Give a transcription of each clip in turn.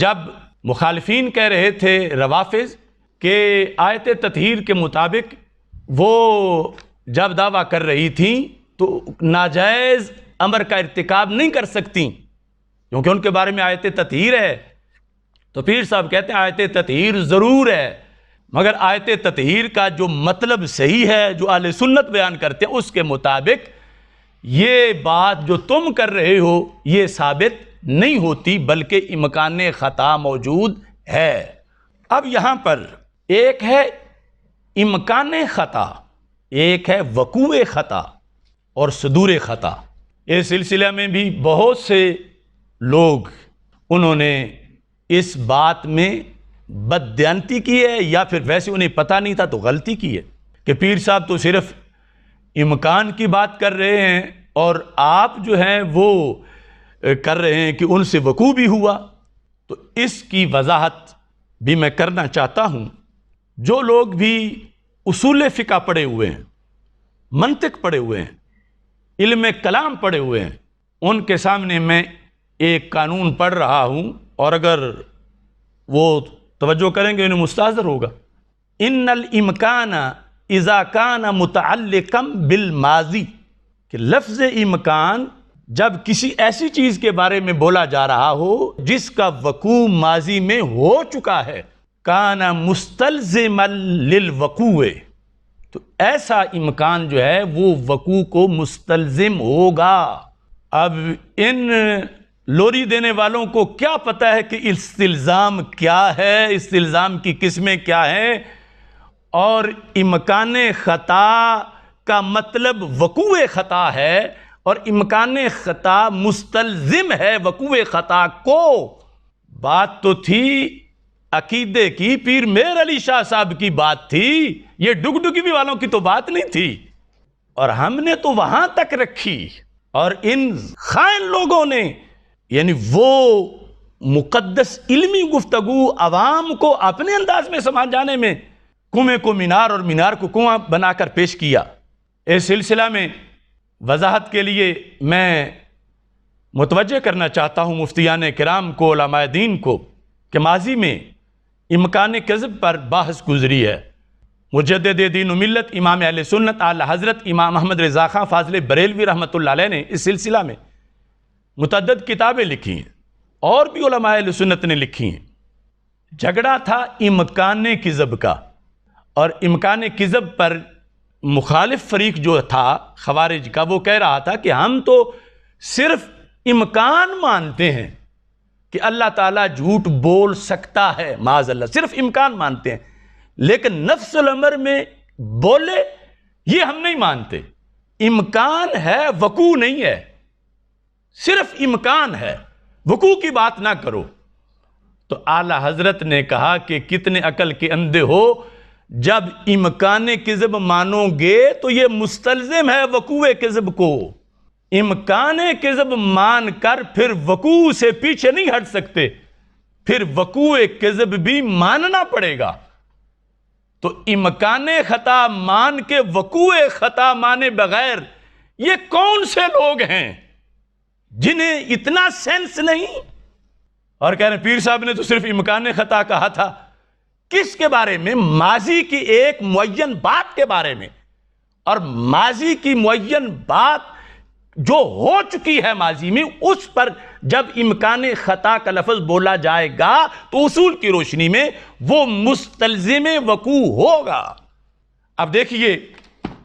جب مخالفین کہہ رہے تھے روافض کہ آیت تطہیر کے مطابق وہ جب دعویٰ کر رہی تھیں تو ناجائز امر کا ارتکاب نہیں کر سکتیں کیونکہ ان کے بارے میں آیت تطہیر ہے، تو پیر صاحب کہتے ہیں آیت تطہیر ضرور ہے، مگر آیت تطہیر کا جو مطلب صحیح ہے جو اہل سنت بیان کرتے ہیں اس کے مطابق یہ بات جو تم کر رہے ہو یہ ثابت نہیں ہوتی، بلکہ امکان خطا موجود ہے۔ اب یہاں پر ایک ہے امکان خطا، ایک ہے وقوع خطا اور صدور خطا۔ اس سلسلہ میں بھی بہت سے لوگ انہوں نے اس بات میں بددیانتی کی ہے یا پھر ویسے انہیں پتہ نہیں تھا تو غلطی کی ہے کہ پیر صاحب تو صرف امکان کی بات کر رہے ہیں اور آپ جو ہیں وہ کر رہے ہیں کہ ان سے وقوع بھی ہوا۔ تو اس کی وضاحت بھی میں کرنا چاہتا ہوں۔ جو لوگ بھی اصول فقہ پڑھے ہوئے ہیں، منطق پڑھے ہوئے ہیں، علم کلام پڑھے ہوئے ہیں، ان کے سامنے میں ایک قانون پڑھ رہا ہوں اور اگر وہ توجہ کریں گے انہیں مستحضر ہوگا۔ ان الامکان اذا کان متعلقا بالماضی، کہ لفظ امکان جب کسی ایسی چیز کے بارے میں بولا جا رہا ہو جس کا وقوع ماضی میں ہو چکا ہے، کان مستلزما للوقوع، تو ایسا امکان جو ہے وہ وقوع کو مستلزم ہوگا۔ اب ان لوری دینے والوں کو کیا پتہ ہے کہ استلزام کیا ہے، استلزام کی قسمیں کیا ہیں، اور امکان خطا کا مطلب وقوع خطا ہے اور امکان خطا مستلزم ہے وقوع خطا کو۔ بات تو تھی عقیدے کی، پیر مہر علی شاہ صاحب کی بات تھی، یہ ڈگڈگی والوں کی تو بات نہیں تھی، اور ہم نے تو وہاں تک رکھی، اور ان خائن لوگوں نے یعنی وہ مقدس علمی گفتگو عوام کو اپنے انداز میں سمجھ جانے میں کنویں کو مینار اور مینار کو کنواں بنا کر پیش کیا۔ اس سلسلہ میں وضاحت کے لیے میں متوجہ کرنا چاہتا ہوں مفتیان کرام کو، علماء دین کو، کہ ماضی میں امکان کذب پر بحث گزری ہے۔ مجدد دین و ملت امام اہل سنت اعلی حضرت امام احمد رضا خان فاضل بریلوی رحمۃ اللہ علیہ نے اس سلسلہ میں متعدد کتابیں لکھی ہیں اور بھی علماء اہل سنت نے لکھی ہیں۔ جھگڑا تھا امکان کذب کا، اور امکان کذب پر مخالف فریق جو تھا خوارج کا وہ کہہ رہا تھا کہ ہم تو صرف امکان مانتے ہیں کہ اللہ تعالیٰ جھوٹ بول سکتا ہے، معاذ اللہ، صرف امکان مانتے ہیں، لیکن نفس الامر میں بولے یہ ہم نہیں مانتے۔ امکان ہے، وقوع نہیں ہے، صرف امکان ہے، وقوع کی بات نہ کرو۔ تو اعلی حضرت نے کہا کہ کتنے عقل کے اندھے ہو، جب امکان کذب مانو گے تو یہ مستلزم ہے وقوع کذب کو، امکان کذب مان کر پھر وقوع سے پیچھے نہیں ہٹ سکتے، پھر وقوع کذب بھی ماننا پڑے گا۔ تو امکان خطا مان کے وقوع خطا مانے بغیر یہ کون سے لوگ ہیں جنہیں اتنا سینس نہیں؟ اور کہہ رہے ہیں پیر صاحب نے تو صرف امکان خطا کہا تھا، کس کے بارے میں؟ ماضی کی ایک معین بات کے بارے میں، اور ماضی کی معین بات جو ہو چکی ہے ماضی میں، اس پر جب امکان خطا کا لفظ بولا جائے گا تو اصول کی روشنی میں وہ مستلزم وقوع ہوگا۔ اب دیکھیے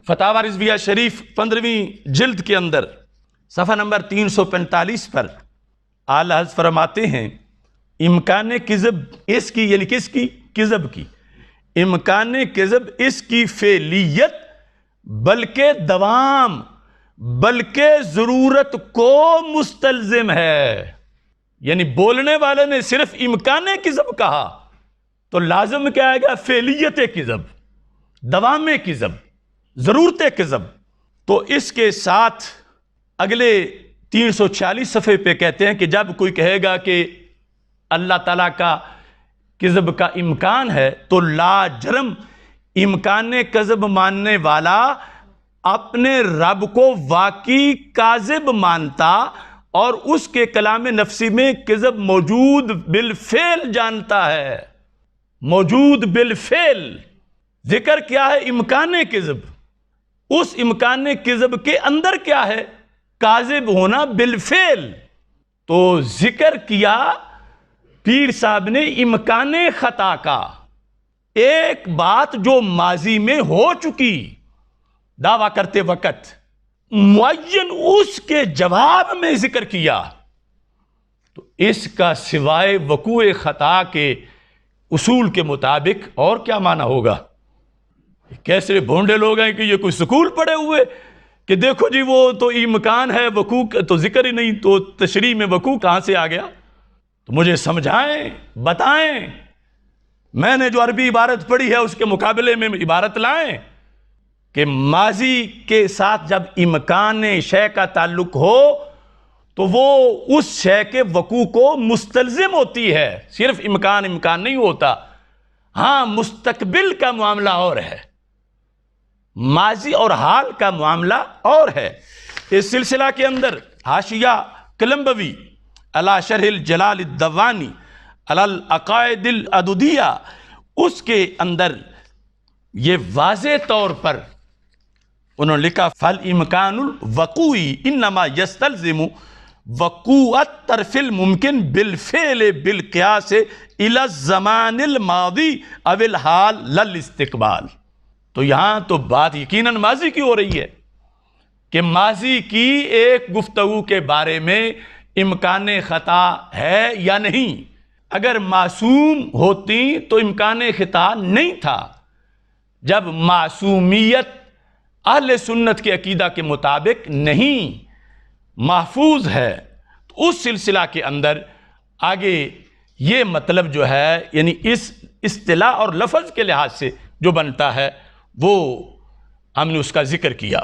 فتاوی رضویہ شریف 15ویں جلد کے اندر صفحہ نمبر 345 پر اعلی حضرت فرماتے ہیں امکان کذب اس کی، یعنی کس کی؟ کذب کی۔ امکان کذب اس کی فعلیت بلکہ دوام بلکہ ضرورت کو مستلزم ہے، یعنی بولنے والے نے صرف امکان کذب کہا تو لازم کیا آئے گا؟ فعلیت کذب، دوام کذب، ضرورت کذب۔ تو اس کے ساتھ اگلے 346 صفحے پہ کہتے ہیں کہ جب کوئی کہے گا کہ اللہ تعالیٰ کا کذب کا امکان ہے تو لا جرم امکان کذب ماننے والا اپنے رب کو واقعی کاذب مانتا اور اس کے کلام نفسی میں کذب موجود بالفعل جانتا ہے، موجود بالفعل۔ ذکر کیا ہے؟ امکان کذب۔ اس امکان کذب کے اندر کیا ہے؟ کاذب ہونا بالفعل۔ تو ذکر کیا پیر صاحب نے امکان خطا کا، ایک بات جو ماضی میں ہو چکی دعویٰ کرتے وقت، معین اس کے جواب میں ذکر کیا، تو اس کا سوائے وقوع خطا کے اصول کے مطابق اور کیا معنی ہوگا؟ کیسے بھونڈے لوگ ہیں کہ یہ کوئی سکول پڑے ہوئے کہ دیکھو جی وہ تو امکان ہے وقوع تو ذکر ہی نہیں، تو تشریح میں وقوع کہاں سے آ گیا؟ تو مجھے سمجھائیں، بتائیں، میں نے جو عربی عبارت پڑھی ہے اس کے مقابلے میں عبارت لائیں کہ ماضی کے ساتھ جب امکان شے کا تعلق ہو تو وہ اس شے کے وقوع کو مستلزم ہوتی ہے، صرف امکان نہیں ہوتا۔ ہاں مستقبل کا معاملہ اور ہے، ماضی اور حال کا معاملہ اور ہے۔ اس سلسلہ کے اندر حاشیہ قلمبوی علی شرح الجلال الدوانی علی العقائد العدودیہ، اس کے اندر یہ واضح طور پر انہوں نے لکھا فالامکان الوقوعی انما یستلزم وقوع الطرف الممکن بالفعل بالقیاس الی الزمان الماضی او الحال للاستقبال۔ تو یہاں تو بات یقیناً ماضی کی ہو رہی ہے کہ ماضی کی ایک گفتگو کے بارے میں امکان خطا ہے یا نہیں۔ اگر معصوم ہوتی تو امکان خطا نہیں تھا۔ جب معصومیت اہل سنت کے عقیدہ کے مطابق نہیں، محفوظ ہے، تو اس سلسلہ کے اندر آگے یہ مطلب جو ہے یعنی اس اصطلاح اور لفظ کے لحاظ سے جو بنتا ہے وہ ہم نے اس کا ذکر کیا۔